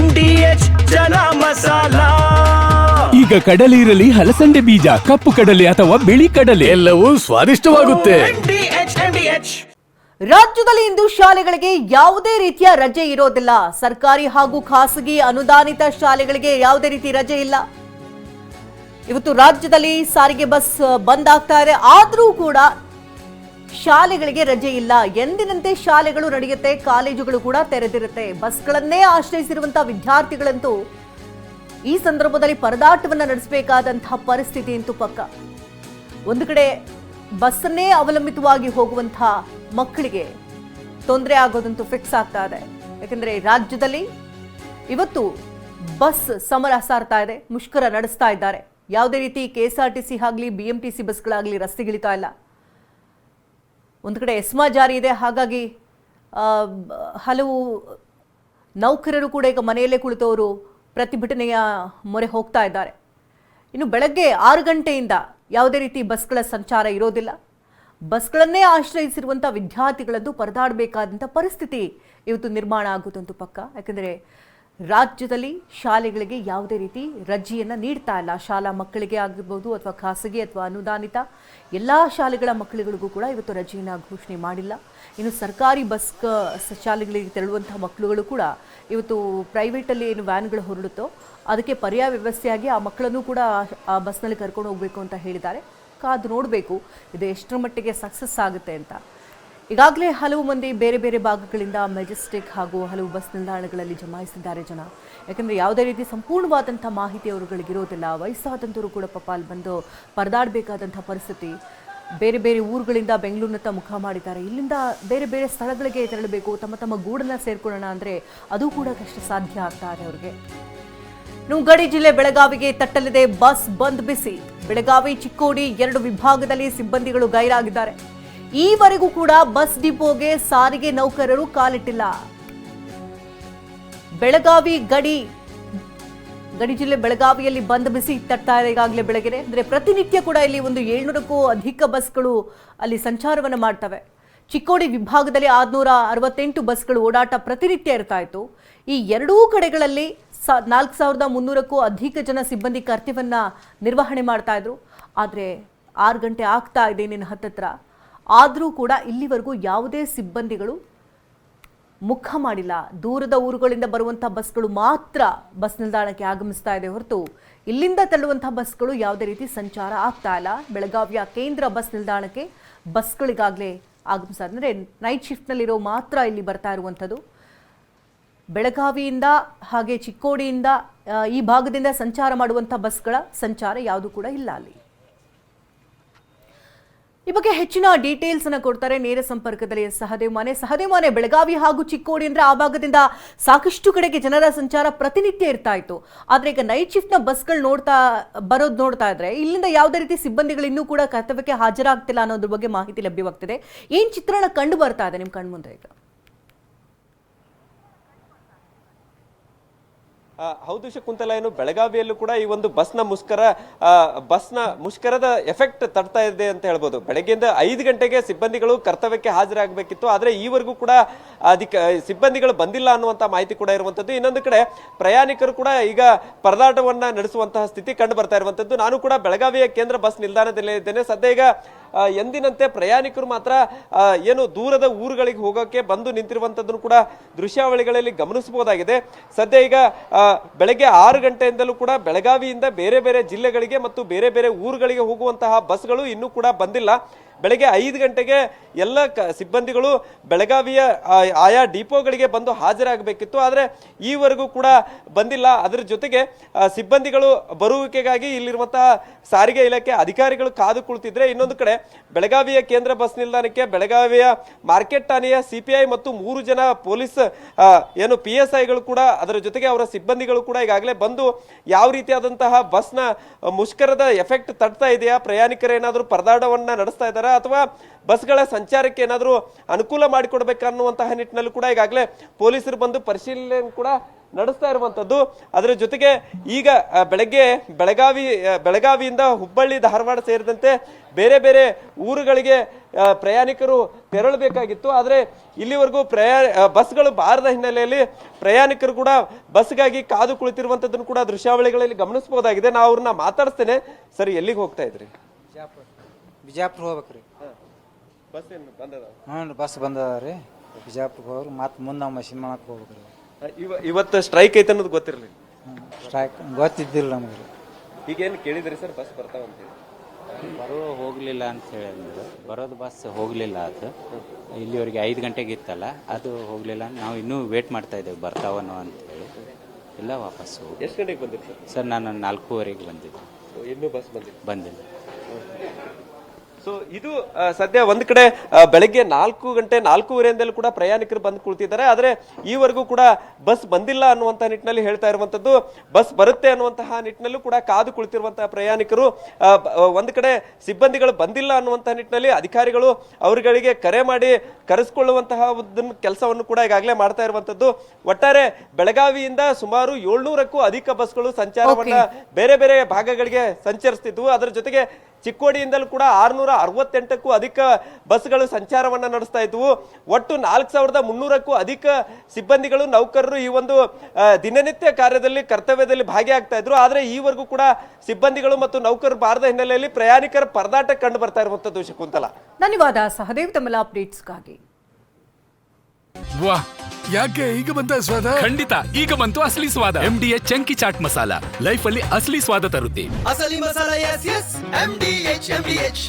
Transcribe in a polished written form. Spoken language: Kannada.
MDH ಚನಾ ಮಸಾಲ. ಈಗ ಕಡಲೆ ಇರಲಿ, ಹಲಸಂಡೆ ಬೀಜ, ಕಪ್ಪು ಕಡಲೆ ಅಥವಾ ಬಿಳಿ ಕಡಲೆ, ಎಲ್ಲವೂ ಸ್ವಾದಿಷ್ಟವಾಗುತ್ತೆ. ರಾಜ್ಯದಲ್ಲಿ ಇಂದು ಶಾಲೆಗಳಿಗೆ ಯಾವುದೇ ರೀತಿಯ ರಜೆ ಇರೋದಿಲ್ಲ. ಸರ್ಕಾರಿ ಹಾಗೂ ಖಾಸಗಿ ಅನುದಾನಿತ ಶಾಲೆಗಳಿಗೆ ಯಾವುದೇ ರೀತಿ ರಜೆ ಇಲ್ಲ. ಇವತ್ತು ರಾಜ್ಯದಲ್ಲಿ ಸಾರಿಗೆ ಬಸ್ ಬಂದ್ ಆಗ್ತಾ ಇದೆ, ಆದರೂ ಕೂಡ ಶಾಲೆಗಳಿಗೆ ರಜೆ ಇಲ್ಲ. ಎಂದಿನಂತೆ ಶಾಲೆಗಳು ನಡೆಯುತ್ತೆ, ಕಾಲೇಜುಗಳು ಕೂಡ ತೆರೆದಿರುತ್ತೆ. ಬಸ್ಗಳನ್ನೇ ಆಶ್ರಯಿಸಿರುವಂತಹ ವಿದ್ಯಾರ್ಥಿಗಳಂತೂ ಈ ಸಂದರ್ಭದಲ್ಲಿ ಪರದಾಟವನ್ನ ನಡೆಸಬೇಕಾದಂತಹ ಪರಿಸ್ಥಿತಿ ಅಂತೂ ಪಕ್ಕ. ಒಂದು ಕಡೆ ಬಸ್ಸನ್ನೇ ಅವಲಂಬಿತವಾಗಿ ಹೋಗುವಂತಹ ಮಕ್ಕಳಿಗೆ ತೊಂದರೆ ಆಗೋದಂತೂ ಫಿಕ್ಸ್ ಆಗ್ತಾ ಇದೆ. ಯಾಕಂದ್ರೆ ರಾಜ್ಯದಲ್ಲಿ ಇವತ್ತು ಬಸ್ ಸಮರ ಸಾರ್ತಾ ಇದೆ, ಮುಷ್ಕರ ನಡೆಸ್ತಾ ಇದ್ದಾರೆ. ಯಾವುದೇ ರೀತಿ KSRTC ಆಗಲಿ BMTC ಬಸ್ಗಳಾಗಲಿ ರಸ್ತೆಗಿಳಿತಾ ಇಲ್ಲ. ಒಂದು ಕಡೆ ಎಸ್ಮಾ ಜಾರಿ ಇದೆ, ಹಾಗಾಗಿ ಹಲವು ನೌಕರರು ಕೂಡ ಈಗ ಮನೆಯಲ್ಲೇ ಕುಳಿತವರು ಪ್ರತಿಭಟನೆಯ ಮೊರೆ ಹೋಗ್ತಾ ಇದ್ದಾರೆ. ಇನ್ನು ಬೆಳಗ್ಗೆ 6 ಗಂಟೆಯಿಂದ ಯಾವುದೇ ರೀತಿ ಬಸ್ಗಳ ಸಂಚಾರ ಇರೋದಿಲ್ಲ. ಬಸ್ಗಳನ್ನೇ ಆಶ್ರಯಿಸಿರುವಂಥ ವಿದ್ಯಾರ್ಥಿಗಳದ್ದು ಪರದಾಡಬೇಕಾದಂಥ ಪರಿಸ್ಥಿತಿ ಇವತ್ತು ನಿರ್ಮಾಣ ಆಗುತ್ತಂತೂ ಪಕ್ಕ. ಯಾಕಂದರೆ ರಾಜ್ಯದಲ್ಲಿ ಶಾಲೆಗಳಿಗೆ ಯಾವುದೇ ರೀತಿ ರಜೆಯನ್ನು ನೀಡ್ತಾ ಇಲ್ಲ. ಶಾಲಾ ಮಕ್ಕಳಿಗೆ ಆಗಿರ್ಬೋದು ಅಥವಾ ಖಾಸಗಿ ಅಥವಾ ಅನುದಾನಿತ ಎಲ್ಲ ಶಾಲೆಗಳ ಮಕ್ಕಳುಗಳಿಗೂ ಕೂಡ ಇವತ್ತು ರಜೆಯನ್ನು ಘೋಷಣೆ ಮಾಡಿಲ್ಲ. ಇನ್ನು ಸರ್ಕಾರಿ ಬಸ್ ಶಾಲೆಗಳಿಗೆ ತೆರಳುವಂತಹ ಮಕ್ಕಳುಗಳು ಕೂಡ ಇವತ್ತು ಪ್ರೈವೇಟಲ್ಲಿ ಏನು ವ್ಯಾನ್ಗಳು ಹೊರಡುತ್ತೋ ಅದಕ್ಕೆ ಪರ್ಯಾಯ ವ್ಯವಸ್ಥೆಯಾಗಿ ಆ ಮಕ್ಕಳನ್ನು ಕೂಡ ಆ ಬಸ್ನಲ್ಲಿ ಕರ್ಕೊಂಡು ಹೋಗಬೇಕು ಅಂತ ಹೇಳಿದ್ದಾರೆ. ಕಾದು ನೋಡಬೇಕು ಇದು ಎಷ್ಟರ ಮಟ್ಟಿಗೆ ಸಕ್ಸಸ್ ಆಗುತ್ತೆ ಅಂತ. ಈಗಾಗಲೇ ಹಲವು ಮಂದಿ ಬೇರೆ ಬೇರೆ ಭಾಗಗಳಿಂದ ಮೆಜೆಸ್ಟಿಕ್ ಹಾಗೂ ಹಲವು ಬಸ್ ನಿಲ್ದಾಣಗಳಲ್ಲಿ ಜಮಾಯಿಸಿದ್ದಾರೆ ಜನ. ಯಾಕಂದರೆ ಯಾವುದೇ ರೀತಿ ಸಂಪೂರ್ಣವಾದಂಥ ಮಾಹಿತಿ ಅವರುಗಳಿಗಿರೋದಿಲ್ಲ. ವಯಸ್ಸಾದಂಥವರು ಕೂಡ ಪಾಪ ಅಲ್ಲಿ ಬಂದು ಪರದಾಡಬೇಕಾದಂಥ ಪರಿಸ್ಥಿತಿ. ಬೇರೆ ಬೇರೆ ಊರುಗಳಿಂದ ಬೆಂಗಳೂರಿನತ್ತ ಮುಖ ಮಾಡಿದ್ದಾರೆ. ಇಲ್ಲಿಂದ ಬೇರೆ ಬೇರೆ ಸ್ಥಳಗಳಿಗೆ ತೆರಳಬೇಕು, ತಮ್ಮ ತಮ್ಮ ಗೂಡನ್ನು ಸೇರ್ಕೊಳ್ಳೋಣ ಅಂದರೆ ಅದು ಕೂಡ ಕಷ್ಟ ಸಾಧ್ಯ ಆಗ್ತಾ ಇದೆ ಅವರಿಗೆ. ಗಡಿ ಜಿಲ್ಲೆ ಬೆಳಗಾವಿಗೆ ತಟ್ಟಲಿದೆ ಬಸ್ ಬಂದ್ ಬಿಸಿ. ಬೆಳಗಾವಿ ಚಿಕ್ಕೋಡಿ 2 ವಿಭಾಗದಲ್ಲಿ ಸಿಬ್ಬಂದಿಗಳು ಗೈರಾಗಿದ್ದಾರೆ. ಈವರೆಗೂ ಕೂಡ ಬಸ್ ಡಿಪೋಗೆ ಸಾರಿಗೆ ನೌಕರರು ಕಾಲಿಟ್ಟಿಲ್ಲ. ಬೆಳಗಾವಿ ಗಡಿ ಜಿಲ್ಲೆ ಬೆಳಗಾವಿಯಲ್ಲಿ ಬಂದ್ ಬಿಸಿ ತಟ್ತಾ ಇದೆ ಈಗಾಗಲೇ ಬೆಳಗ್ಗೆ. ಅಂದ್ರೆ ಪ್ರತಿನಿತ್ಯ ಕೂಡ ಇಲ್ಲಿ ಒಂದು 700ಕ್ಕೂ ಅಧಿಕ ಬಸ್ಗಳು ಅಲ್ಲಿ ಸಂಚಾರವನ್ನು ಮಾಡ್ತವೆ. ಚಿಕ್ಕೋಡಿ ವಿಭಾಗದಲ್ಲಿ 668 ಬಸ್ಗಳು ಓಡಾಟ ಪ್ರತಿನಿತ್ಯ ಇರ್ತಾ ಇತ್ತು. ಈ ಎರಡೂ ಕಡೆಗಳಲ್ಲಿ 4300ಕ್ಕೂ ಅಧಿಕ ಜನ ಸಿಬ್ಬಂದಿ ಕರ್ತವ್ಯವನ್ನ ನಿರ್ವಹಣೆ ಮಾಡ್ತಾ ಇದ್ರು. ಆದರೆ 6 ಗಂಟೆ ಆಗ್ತಾ ಇದೆ ಇನ್ನೇನು ಹತ್ತತ್ರ. ಆದರೂ ಕೂಡ ಇಲ್ಲಿವರೆಗೂ ಯಾವುದೇ ಸಿಬ್ಬಂದಿಗಳು ಮುಖ ಮಾಡಿಲ್ಲ. ದೂರದ ಊರುಗಳಿಂದ ಬರುವಂತಹ ಬಸ್ಗಳು ಮಾತ್ರ ಬಸ್ ನಿಲ್ದಾಣಕ್ಕೆ ಆಗಮಿಸ್ತಾ ಇದೆ ಹೊರತು ಇಲ್ಲಿಂದ ತೆರಳುವಂತಹ ಬಸ್ಗಳು ಯಾವುದೇ ರೀತಿ ಸಂಚಾರ ಆಗ್ತಾ ಇಲ್ಲ. ಬೆಳಗಾವಿಯ ಕೇಂದ್ರ ಬಸ್ ನಿಲ್ದಾಣಕ್ಕೆ ಬಸ್ಗಳಿಗಾಗಲೇ ಆಗಮಿಸ್ತಾ ಅಂದರೆ ನೈಟ್ ಶಿಫ್ಟ್ನಲ್ಲಿರೋ ಮಾತ್ರ ಇಲ್ಲಿ ಬರ್ತಾ ಇರುವಂಥದ್ದು. ಬೆಳಗಾವಿಯಿಂದ ಹಾಗೆ ಚಿಕ್ಕೋಡಿಯಿಂದ ಈ ಭಾಗದಿಂದ ಸಂಚಾರ ಮಾಡುವಂಥ ಬಸ್ಗಳ ಸಂಚಾರ ಯಾವುದು ಕೂಡ ಇಲ್ಲ ಅಲ್ಲಿ. ಈ ಬಗ್ಗೆ ಹೆಚ್ಚಿನ ಡೀಟೇಲ್ಸ್ ಅನ್ನು ಕೊಡ್ತಾರೆ ನೇರ ಸಂಪರ್ಕದಲ್ಲಿ ಸಹದೇವ್ ಮಾನೆ. ಬೆಳಗಾವಿ ಹಾಗೂ ಚಿಕ್ಕೋಡಿ ಅಂದ್ರೆ ಆ ಭಾಗದಿಂದ ಸಾಕಷ್ಟು ಕಡೆಗೆ ಜನರ ಸಂಚಾರ ಪ್ರತಿನಿತ್ಯ ಇರ್ತಾ ಇತ್ತು. ಆದ್ರೆ ಈಗ ನೈಟ್ ಶಿಫ್ಟ್ ನ ಬಸ್ಗಳು ನೋಡ್ತಾ ಇದ್ರೆ ಇಲ್ಲಿಂದ ಯಾವುದೇ ರೀತಿ ಸಿಬ್ಬಂದಿಗಳು ಇನ್ನೂ ಕೂಡ ಕರ್ತವ್ಯಕ್ಕೆ ಹಾಜರಾಗ್ತಿಲ್ಲ ಅನ್ನೋದ್ರ ಬಗ್ಗೆ ಮಾಹಿತಿ ಲಭ್ಯವಾಗ್ತಿದೆ. ಏನ್ ಚಿತ್ರಣ ಕಂಡು ಬರ್ತಾ ಇದೆ ನಿಮ್ ಕಣ್ಮುಂದೆ ಈಗ? ಹೌದು ಶಕುಂತಲ, ಏನು ಬೆಳಗಾವಿಯಲ್ಲೂ ಕೂಡ ಈ ಒಂದು ಬಸ್ನ ಮುಷ್ಕರದ ಎಫೆಕ್ಟ್ ತಡ್ತಾ ಇದೆ ಅಂತ ಹೇಳ್ಬೋದು. ಬೆಳಗ್ಗೆಯಿಂದ 5 ಗಂಟೆಗೆ ಸಿಬ್ಬಂದಿಗಳು ಕರ್ತವ್ಯಕ್ಕೆ ಹಾಜರಾಗಬೇಕಿತ್ತು, ಆದ್ರೆ ಈವರೆಗೂ ಕೂಡ ಸಿಬ್ಬಂದಿಗಳು ಬಂದಿಲ್ಲ ಅನ್ನುವಂತ ಮಾಹಿತಿ ಕೂಡ ಇರುವಂತದ್ದು. ಇನ್ನೊಂದು ಕಡೆ ಪ್ರಯಾಣಿಕರು ಕೂಡ ಈಗ ಪರದಾಟವನ್ನ ನಡೆಸುವಂತಹ ಸ್ಥಿತಿ ಕಂಡು ಬರ್ತಾ ಇರುವಂತದ್ದು. ನಾನು ಕೂಡ ಬೆಳಗಾವಿಯ ಕೇಂದ್ರ ಬಸ್ ನಿಲ್ದಾಣದಲ್ಲೇ ಇದ್ದೇನೆ. ಸದ್ಯ ಈಗ ಎಂದಿನಂತೆ ಪ್ರಯಾಣಿಕರು ಮಾತ್ರ ಏನು ದೂರದ ಊರುಗಳಿಗೆ ಹೋಗೋಕೆ ಬಂದು ನಿಂತಿರುವಂತದ್ದನ್ನು ಕೂಡ ದೃಶ್ಯಾವಳಿಗಳಲ್ಲಿ ಗಮನಿಸಬಹುದಾಗಿದೆ. ಸದ್ಯ ಈಗ ಬೆಳಗ್ಗೆ 6 ಗಂಟೆಯಿಂದಲೂ ಕೂಡ ಬೆಳಗಾವಿಯಿಂದ ಬೇರೆ ಬೇರೆ ಜಿಲ್ಲೆಗಳಿಗೆ ಮತ್ತು ಬೇರೆ ಬೇರೆ ಊರುಗಳಿಗೆ ಹೋಗುವಂತಹ ಬಸ್ಗಳು ಇನ್ನೂ ಕೂಡ ಬಂದಿಲ್ಲ. ಬೆಳಗ್ಗೆ 5 ಗಂಟೆಗೆ ಎಲ್ಲ ಸಿಬ್ಬಂದಿಗಳು ಬೆಳಗಾವಿಯ ಆಯಾ ಡಿಪೋಗಳಿಗೆ ಬಂದು ಹಾಜರಾಗಬೇಕಿತ್ತು, ಆದರೆ ಈವರೆಗೂ ಕೂಡ ಬಂದಿಲ್ಲ. ಅದರ ಜೊತೆಗೆ ಸಿಬ್ಬಂದಿಗಳು ಬರುವಿಕೆಗಾಗಿ ಇಲ್ಲಿರುವಂತಹ ಸಾರಿಗೆ ಇಲಾಖೆ ಅಧಿಕಾರಿಗಳು ಕಾದು ಕುಳಿತಿದ್ರೆ, ಇನ್ನೊಂದು ಕಡೆ ಬೆಳಗಾವಿಯ ಕೇಂದ್ರ ಬಸ್ ನಿಲ್ದಾಣಕ್ಕೆ ಬೆಳಗಾವಿಯ ಮಾರ್ಕೆಟ್ ಠಾಣೆಯ CPI ಮತ್ತು 3 ಜನ ಪೊಲೀಸ್ ಏನು PSIಗಳು ಕೂಡ ಅದರ ಜೊತೆಗೆ ಅವರ ಸಿಬ್ಬಂದಿಗಳು ಕೂಡ ಈಗಾಗಲೇ ಬಂದು ಯಾವ ರೀತಿಯಾದಂತಹ ಬಸ್ನ ಮುಷ್ಕರದ ಎಫೆಕ್ಟ್ ತಡ್ತಾ ಇದೆಯಾ, ಪ್ರಯಾಣಿಕರು ಏನಾದರೂ ಪರದಾಟವನ್ನ ನಡೆಸ್ತಾ ಇದ್ದಾರೆ ಅಥವಾ ಬಸ್ಗಳ ಸಂಚಾರಕ್ಕೆ ಏನಾದರೂ ಅನುಕೂಲ ಮಾಡಿಕೊಡ್ಬೇಕನ್ನುವಂತಹ ನಿಟ್ಟಿನಲ್ಲಿ ಕೂಡ ಈಗಾಗಲೇ ಪೊಲೀಸರು ಬಂದು ಪರಿಶೀಲನೆ ಕೂಡ ನಡೆಸ್ತಾ ಇರುವಂತದ್ದು. ಅದರ ಜೊತೆಗೆ ಈಗ ಬೆಳಗ್ಗೆ ಬೆಳಗಾವಿಯಿಂದ ಹುಬ್ಬಳ್ಳಿ, ಧಾರವಾಡ ಸೇರಿದಂತೆ ಬೇರೆ ಬೇರೆ ಊರುಗಳಿಗೆ ಪ್ರಯಾಣಿಕರು ತೆರಳಬೇಕಾಗಿತ್ತು. ಆದರೆ ಇಲ್ಲಿವರೆಗೂ ಬಸ್ಗಳು ಬಾರದ ಹಿನ್ನೆಲೆಯಲ್ಲಿ ಪ್ರಯಾಣಿಕರು ಕೂಡ ಬಸ್ಗಾಗಿ ಕಾದು ಕುಳಿತಿರುವಂತದ್ದನ್ನು ಕೂಡ ದೃಶ್ಯಾವಳಿಗಳಲ್ಲಿ ಗಮನಿಸಬಹುದಾಗಿದೆ. ನಾವು ಅವ್ರನ್ನ ಮಾತಾಡಿಸ್ತೇನೆ. ಸರಿ, ಎಲ್ಲಿಗೆ ಹೋಗ್ತಾ ಇದ್ರಿ? ಬಿಜಾಪುರ ಹೋಗ್ಬೇಕ್ರಿ. ಬಸ್ ಏನು ಬಂದದ? ಹ್ಞೂ ಬಸ್ ಬಂದದ ರೀ. ಬಿಜಾಪುರ ಹೋಗ್ರಿ, ಮತ್ತೆ ಮುಂದೆ ನಾವು ಮಷಿನ್ ಮಾಡಕ್ಕೆ ಹೋಗ್ಬೇಕ್ರಿ. ಇವತ್ತು ಸ್ಟ್ರೈಕ್ ಐತೆ ಅನ್ನೋದು ಗೊತ್ತಿರಲಿ? ಸ್ಟ್ರೈಕ್ ಗೊತ್ತಿದ್ದಿಲ್ಲ ನಮಗೆ. ಈಗೇನು ಕೇಳಿದ್ರಿ ಸರ್ ಬಸ್ ಬರ್ತಾವಂತೇಳಿ? ಹೋಗಲಿಲ್ಲ ಅಂತ ಹೇಳಿದ್ರು. ಬರೋದು ಬಸ್ ಹೋಗಲಿಲ್ಲ. ಅದು ಇಲ್ಲಿವರೆಗೆ 5 ಗಂಟೆಗೆ ಇತ್ತಲ್ಲ, ಅದು ಹೋಗಲಿಲ್ಲ. ನಾವು ಇನ್ನೂ ವೇಟ್ ಮಾಡ್ತಾ ಇದ್ದೇವೆ ಬರ್ತಾವನೋ ಅಂತ ಹೇಳಿ. ಇಲ್ಲ, ವಾಪಸ್ ಹೋಗಿ. ಎಷ್ಟು ಗಂಟೆಗೆ ಬಂದಿರಿ ಸರ್? ನಾನು 4:15 ಬಂದಿದ್ದೆ. ಇನ್ನೂ ಬಸ್ ಬಂದಿಲ್ಲ. ಸೊ ಇದು ಸದ್ಯ ಒಂದ್ ಕಡೆ ಬೆಳಗ್ಗೆ 4 ಗಂಟೆ 4:15 ಕೂಡ ಪ್ರಯಾಣಿಕರು ಬಂದು ಕುಳಿತಿದ್ದಾರೆ. ಆದ್ರೆ ಈವರೆಗೂ ಕೂಡ ಬಸ್ ಬಂದಿಲ್ಲ ಅನ್ನುವಂತ ನಿಟ್ಟಿನಲ್ಲಿ ಹೇಳ್ತಾ ಇರುವಂತದ್ದು. ಬಸ್ ಬರುತ್ತೆ ಅನ್ನುವಂತಹ ನಿಟ್ಟಿನಲ್ಲೂ ಕೂಡ ಕಾದು ಕುಳಿತಿರುವಂತಹ ಪ್ರಯಾಣಿಕರು. ಒಂದ್ ಕಡೆ ಸಿಬ್ಬಂದಿಗಳು ಬಂದಿಲ್ಲ ಅನ್ನುವಂತಹ ನಿಟ್ಟಿನಲ್ಲಿ ಅಧಿಕಾರಿಗಳು ಅವರುಗಳಿಗೆ ಕರೆ ಮಾಡಿ ಕರೆಸಿಕೊಳ್ಳುವಂತಹ ಕೆಲಸವನ್ನು ಕೂಡ ಈಗಾಗಲೇ ಮಾಡ್ತಾ ಇರುವಂತದ್ದು. ಒಟ್ಟಾರೆ ಬೆಳಗಾವಿಯಿಂದ ಸುಮಾರು 700ಕ್ಕೂ ಅಧಿಕ ಬಸ್ಗಳು ಸಂಚಾರವನ್ನ ಬೇರೆ ಬೇರೆ ಭಾಗಗಳಿಗೆ ಸಂಚರಿಸ್ತಿದ್ವು. ಅದರ ಜೊತೆಗೆ ಚಿಕ್ಕೋಡಿಯಿಂದಲೂ ಕೂಡ 668ಕ್ಕೂ ಅಧಿಕ ಬಸ್ಗಳು ಸಂಚಾರವನ್ನ ನಡೆಸ್ತಾ ಇದ್ವು. ಒಟ್ಟು 4300ಕ್ಕೂ ಅಧಿಕ ಸಿಬ್ಬಂದಿಗಳು, ನೌಕರರು ಈ ಒಂದು ದಿನನಿತ್ಯ ಕಾರ್ಯದಲ್ಲಿ, ಕರ್ತವ್ಯದಲ್ಲಿ ಭಾಗಿಯಾಗ್ತಾ ಇದ್ರು. ಆದ್ರೆ ಈವರೆಗೂ ಕೂಡ ಸಿಬ್ಬಂದಿಗಳು ಮತ್ತು ನೌಕರರು ಬಾರದ ಹಿನ್ನೆಲೆಯಲ್ಲಿ ಪ್ರಯಾಣಿಕರ ಪರದಾಟ ಕಂಡು ಬರ್ತಾ ಇರುವಂತದ್ದು. ಶಕುಂತಲಾ, ಧನ್ಯವಾದ ಸಹದೇವ್ ತಮ್ಮೆಲ್ಲ ಅಪ್ಡೇಟ್ಸ್ಗಾಗಿ. ವಾ, ಯಾಕೆ ಈಗ ಬಂತ ಸ್ವಾದ? ಖಂಡಿತ ಈಗ ಬಂತು ಅಸಲಿ ಸ್ವಾದ. MDH chunky chaat masala life ಅಲ್ಲಿ ಅಸಲಿ ಸ್ವಾದ ತರುತ್ತೆ. ಅಸಲಿ ಮಸಾಲ, ಎಸ್ ಎಸ್ MDH.